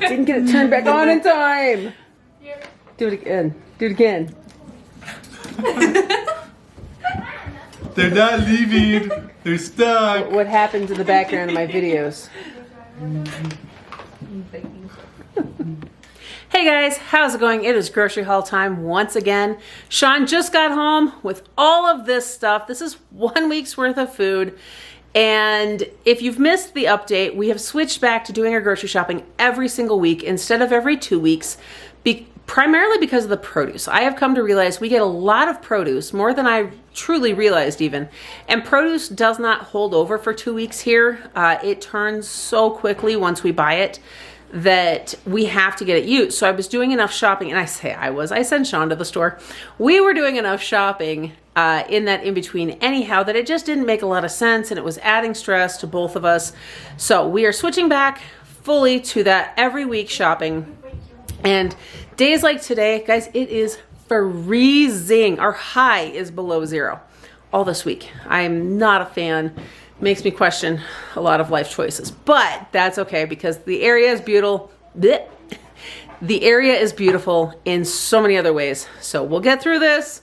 Didn't get it turned back on in time. Do it again. Do it again. They're not leaving. They're stuck. What happens in the background of my videos? Hey guys, how's it going? It is grocery haul time once again. Shawn just got home with all of this stuff. This is 1 week's worth of food. And if you've missed the update, we have switched back to doing our grocery shopping every single week instead of every 2 weeks, primarily because of the produce. I have come to realize we get a lot of produce, more than I truly realized even. And produce does not hold over for 2 weeks here. It turns so quickly once we buy it that we have to get it used. So I was doing enough shopping, and I sent Shawn to the store. We were doing enough shopping in that in-between anyhow that it just didn't make a lot of sense, and it was adding stress to both of us. So we are switching back fully to that every week shopping. And days like today, guys, it is freezing. Our high is below 0 all this week. I'm not a fan. Makes me question a lot of life choices, but that's okay because the area is beautiful. Blech. The area is beautiful in so many other ways. So we'll get through this.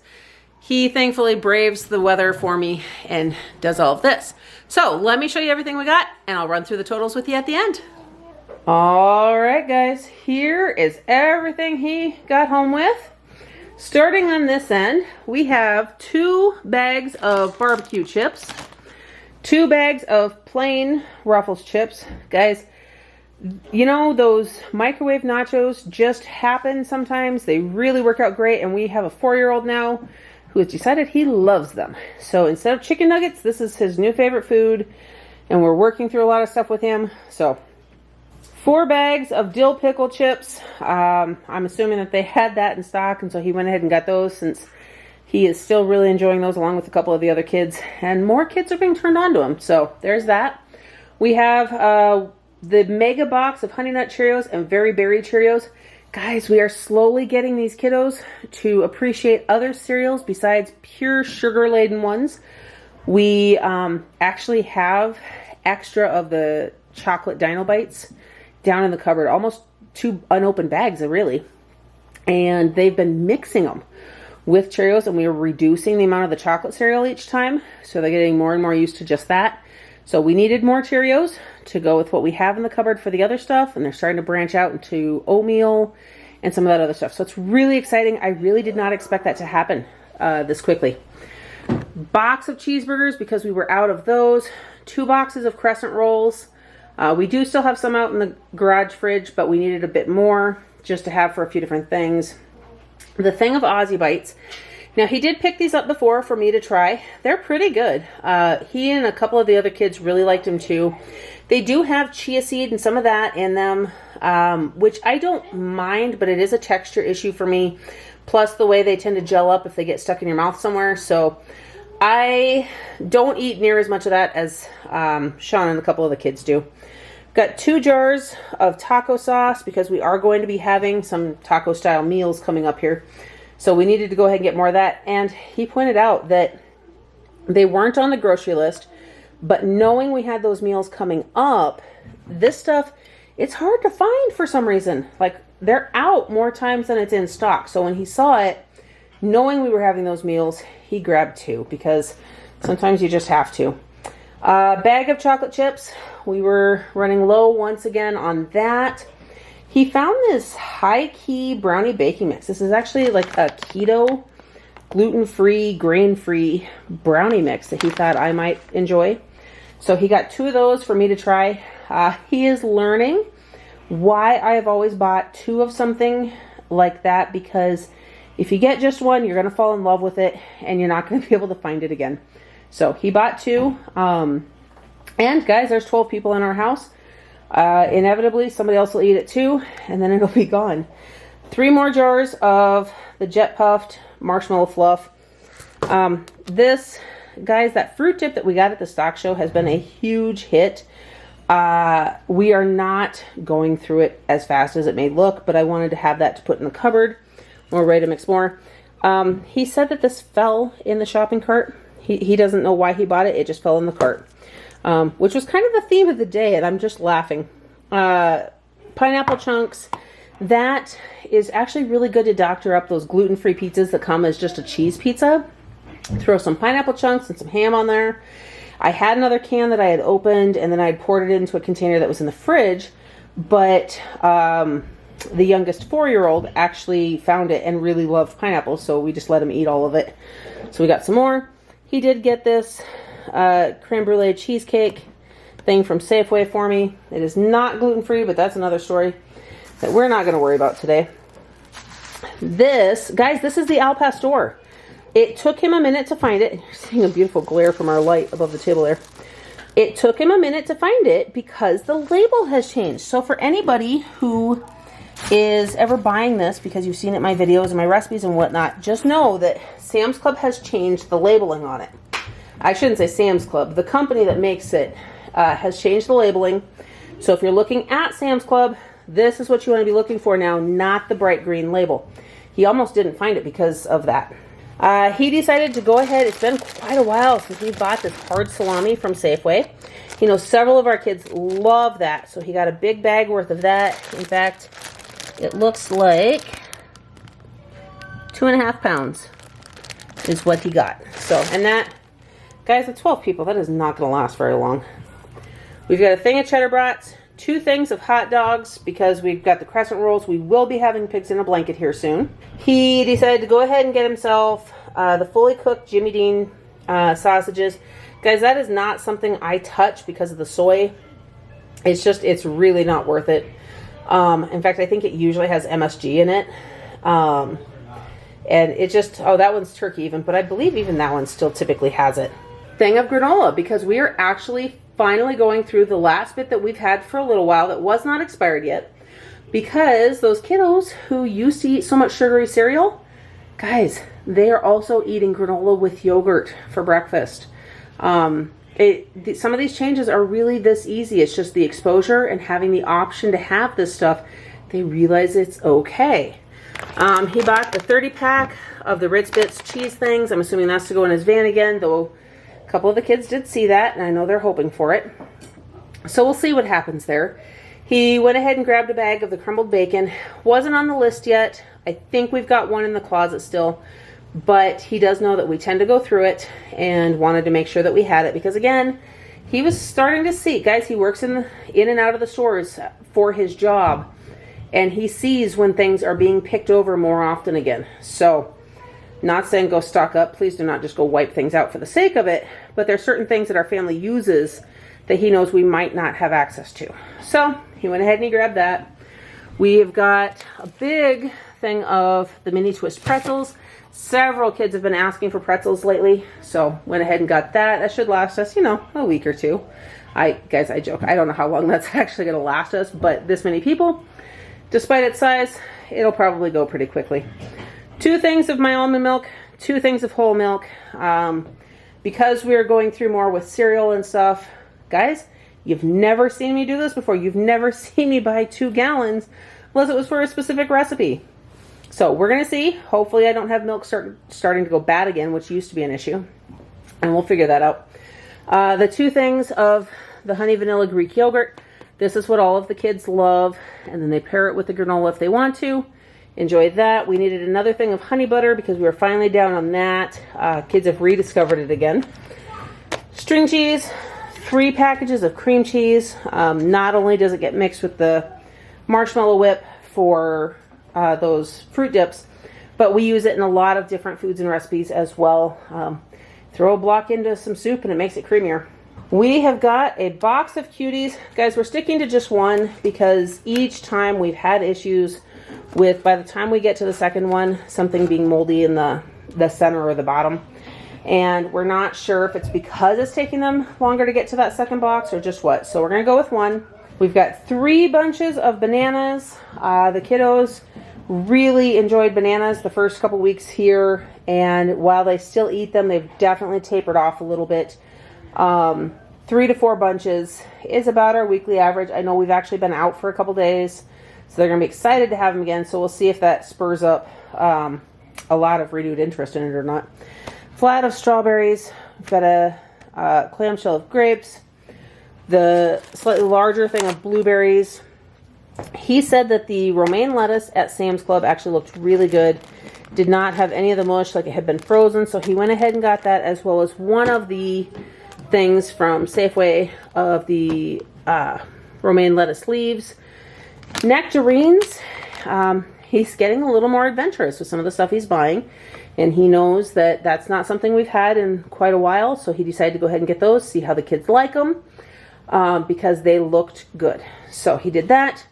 He thankfully braves the weather for me and does all of this. So let me show you everything we got, and I'll run through the totals with you at the end. All right, guys, here is everything he got home with. Starting on this end, we have 2 bags of barbecue chips. 2 bags of plain Ruffles chips. Guys, you know those microwave nachos just happen sometimes. They really work out great, and we have a 4-year-old now who has decided he loves them. So instead of chicken nuggets, this is his new favorite food, and we're working through a lot of stuff with him. So 4 bags of dill pickle chips. I'm assuming that they had that in stock, and so he went ahead and got those since he is still really enjoying those along with a couple of the other kids, and more kids are being turned on to him. So there's that. We have the mega box of Honey Nut Cheerios and Very Berry Cheerios. Guys, we are slowly getting these kiddos to appreciate other cereals besides pure sugar-laden ones. We actually have extra of the chocolate Dino Bites down in the cupboard, almost 2 unopened bags, really. And they've been mixing them with Cheerios, and we are reducing the amount of the chocolate cereal each time, so they're getting more and more used to just that. So we needed more Cheerios to go with what we have in the cupboard for the other stuff, and they're starting to branch out into oatmeal and some of that other stuff. So it's really exciting. I really did not expect that to happen this quickly. Box of cheeseburgers because we were out of those. 2 boxes of crescent rolls. We do still have some out in the garage fridge, but we needed a bit more just to have for a few different things. The thing of Aussie Bites. Now, he did pick these up before for me to try. They're pretty good. He and a couple of the other kids really liked them too. They do have chia seed and some of that in them, which I don't mind, but it is a texture issue for me. Plus the way they tend to gel up if they get stuck in your mouth somewhere. So I don't eat near as much of that as Shawn and a couple of the kids do. Got 2 jars of taco sauce because we are going to be having some taco style meals coming up here. So we needed to go ahead and get more of that. And he pointed out that they weren't on the grocery list, but knowing we had those meals coming up, this stuff, it's hard to find for some reason. Like, they're out more times than it's in stock. So when he saw it, knowing we were having those meals, he grabbed 2 because sometimes you just have to. Bag of chocolate chips. We were running low once again on that. He found this high-key brownie baking mix. This is actually like a keto, gluten-free, grain-free brownie mix that he thought I might enjoy. So he got 2 of those for me to try. He is learning why I have always bought 2 of something like that, because if you get just one, you're going to fall in love with it and you're not going to be able to find it again. So he bought 2. And guys, there's 12 people in our house. Inevitably, somebody else will eat it too, and then it'll be gone. 3 more jars of the Jet Puffed Marshmallow Fluff. This, guys, that fruit dip that we got at the stock show has been a huge hit. We are not going through it as fast as it may look, but I wanted to have that to put in the cupboard when we're ready to mix more. He said that this fell in the shopping cart. He doesn't know why he bought it. It just fell in the cart. Which was kind of the theme of the day, and I'm just laughing. pineapple chunks. That is actually really good to doctor up those gluten-free pizzas that come as just a cheese pizza. Throw some pineapple chunks and some ham on there. I had another can that I had opened, and then I had poured it into a container that was in the fridge, but the youngest 4-year-old actually found it and really loved pineapple, so we just let him eat all of it. So we got some more. He did get this creme brulee cheesecake thing from Safeway for me. It is not gluten-free, but that's another story that we're not going to worry about today. This, guys, this is the Al Pastor. It took him a minute to find it. You're seeing a beautiful glare from our light above the table there. It took him a minute to find it because the label has changed. So for anybody who is ever buying this because you've seen it in my videos and my recipes and whatnot, just know that Sam's Club has changed the labeling on it. I shouldn't say Sam's Club. The company that makes it has changed the labeling. So if you're looking at Sam's Club, this is what you want to be looking for now, not the bright green label. He almost didn't find it because of that. He decided to go ahead. It's been quite a while since we bought this hard salami from Safeway. You know, several of our kids love that. So he got a big bag worth of that. In fact, it looks like 2.5 pounds is what he got. So, and that, guys, at 12 people, that is not going to last very long. We've got a thing of cheddar brats, 2 things of hot dogs because we've got the crescent rolls. We will be having pigs in a blanket here soon. He decided to go ahead and get himself the fully cooked Jimmy Dean sausages. Guys, that is not something I touch because of the soy. It's really not worth it. In fact, I think it usually has MSG in it. And it just, oh, that one's turkey even, but I believe even that one still typically has it. Thing of granola, because we are actually finally going through the last bit that we've had for a little while that was not expired yet, because those kiddos who used to eat so much sugary cereal, guys, they are also eating granola with yogurt for breakfast. Some of these changes are really this easy. It's just the exposure and having the option to have this stuff. They realize it's okay. He bought the 30-pack of the Ritz Bits cheese things. I'm assuming that's to go in his van again, though a couple of the kids did see that, and I know they're hoping for it. So we'll see what happens there. He went ahead and grabbed a bag of the crumbled bacon. Wasn't on the list yet. I think we've got one in the closet still, but he does know that we tend to go through it and wanted to make sure that we had it because, again, he was starting to see, guys, he works in and out of the stores for his job, and he sees when things are being picked over more often again. So, not saying go stock up. Please do not just go wipe things out for the sake of it, but there's certain things that our family uses that he knows we might not have access to. So, he went ahead and he grabbed that. We have got a big thing of the mini twist pretzels. Several kids have been asking for pretzels lately, so went ahead and got that. That should last us, you know, a week or two. Guys, I joke. I don't know how long that's actually going to last us, but this many people, despite its size, it'll probably go pretty quickly. 2 things of my almond milk, 2 things of whole milk. Because we're going through more with cereal and stuff, guys, you've never seen me do this before. You've never seen me buy 2 gallons unless it was for a specific recipe. So we're going to see. Hopefully I don't have milk starting to go bad again, which used to be an issue. And we'll figure that out. The 2 things of the honey vanilla Greek yogurt. This is what all of the kids love. And then they pair it with the granola if they want to. Enjoy that. We needed another thing of honey butter because we were finally down on that. Kids have rediscovered it again. String cheese. 3 packages of cream cheese. Not only does it get mixed with the marshmallow whip for those fruit dips, but we use it in a lot of different foods and recipes as well. Throw a block into some soup and it makes it creamier. We have got a box of cuties. Guys, we're sticking to just one because each time we've had issues with, by the time we get to the second one, something being moldy in the center or the bottom. And we're not sure if it's because it's taking them longer to get to that second box or just what. So we're going to go with one. We've got 3 bunches of bananas. The kiddos really enjoyed bananas the first couple weeks here. And while they still eat them, they've definitely tapered off a little bit. 3 to 4 bunches is about our weekly average. I know we've actually been out for a couple days, so they're going to be excited to have them again. So we'll see if that spurs up a lot of renewed interest in it or not. Flat of strawberries. We've got a clamshell of grapes. The slightly larger thing of blueberries. He said that the romaine lettuce at Sam's Club actually looked really good. Did not have any of the mush, like it had been frozen, so he went ahead and got that, as well as one of the things from Safeway of the romaine lettuce leaves. Nectarines, he's getting a little more adventurous with some of the stuff he's buying, and he knows that that's not something we've had in quite a while, so he decided to go ahead and get those, see how the kids like them, because they looked good. So he did that.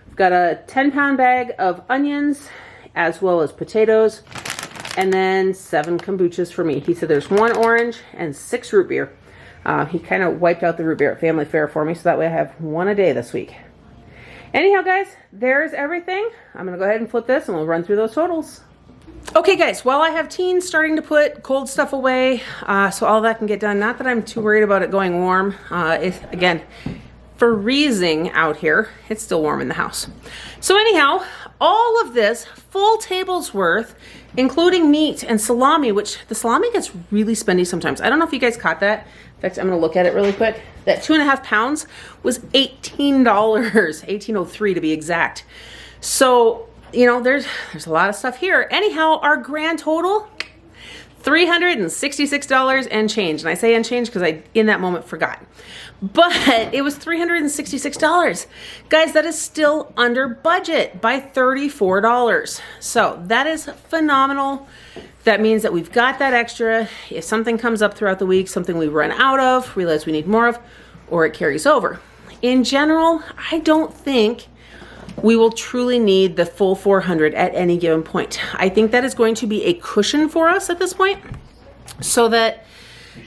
We've got a 10-pound bag of onions, as well as potatoes, and then 7 kombuchas for me. He said there's 1 orange and 6 root beer. He kind of wiped out the root beer at Family Fare for me, so that way I have 1 a day this week. Anyhow, guys, there's everything. I'm going to go ahead and flip this and we'll run through those totals. Okay, guys, while I have teens starting to put cold stuff away, so all that can get done, not that I'm too worried about it going warm. Again, freezing out here. It's still warm in the house. So anyhow, all of this full table's worth, including meat and salami, which the salami gets really spendy sometimes. I don't know if you guys caught that. In fact, I'm going to look at it really quick. That 2.5 pounds was $18, $18.03 to be exact. So, you know, there's a lot of stuff here. Anyhow, our grand total, $366 and change. And I say and change because I, in that moment, forgot. But it was $366. Guys, that is still under budget by $34. So that is phenomenal. That means that we've got that extra. If something comes up throughout the week, something we run out of, realize we need more of, or it carries over. In general, I don't think we will truly need the full 400 at any given point. I think that is going to be a cushion for us at this point, so that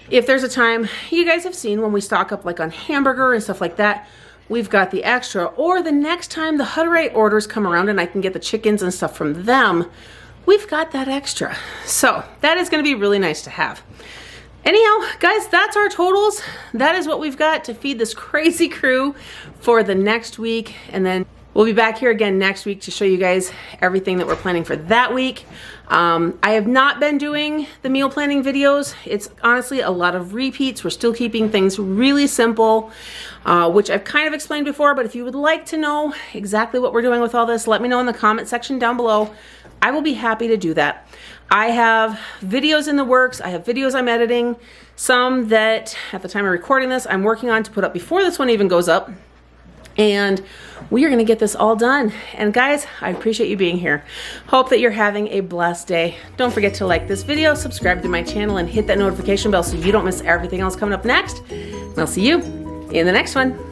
if there's a time, you guys have seen when we stock up like on hamburger and stuff like that, we've got the extra, or the next time the Hutterite orders come around and I can get the chickens and stuff from them, we've got that extra. So that is going to be really nice to have. Anyhow, guys, that's our totals. That is what we've got to feed this crazy crew for the next week. And then we'll be back here again next week to show you guys everything that we're planning for that week. I have not been doing the meal planning videos. It's honestly a lot of repeats. We're still keeping things really simple, which I've kind of explained before, but if you would like to know exactly what we're doing with all this, let me know in the comment section down below. I will be happy to do that. I have videos in the works. I have videos I'm editing. Some that at the time of recording this, I'm working on to put up before this one even goes up. And we are going to get this all done. And guys, I appreciate you being here. Hope that you're having a blessed day. Don't forget to like this video, subscribe to my channel, and hit that notification bell so you don't miss everything else coming up next. And I'll see you in the next one.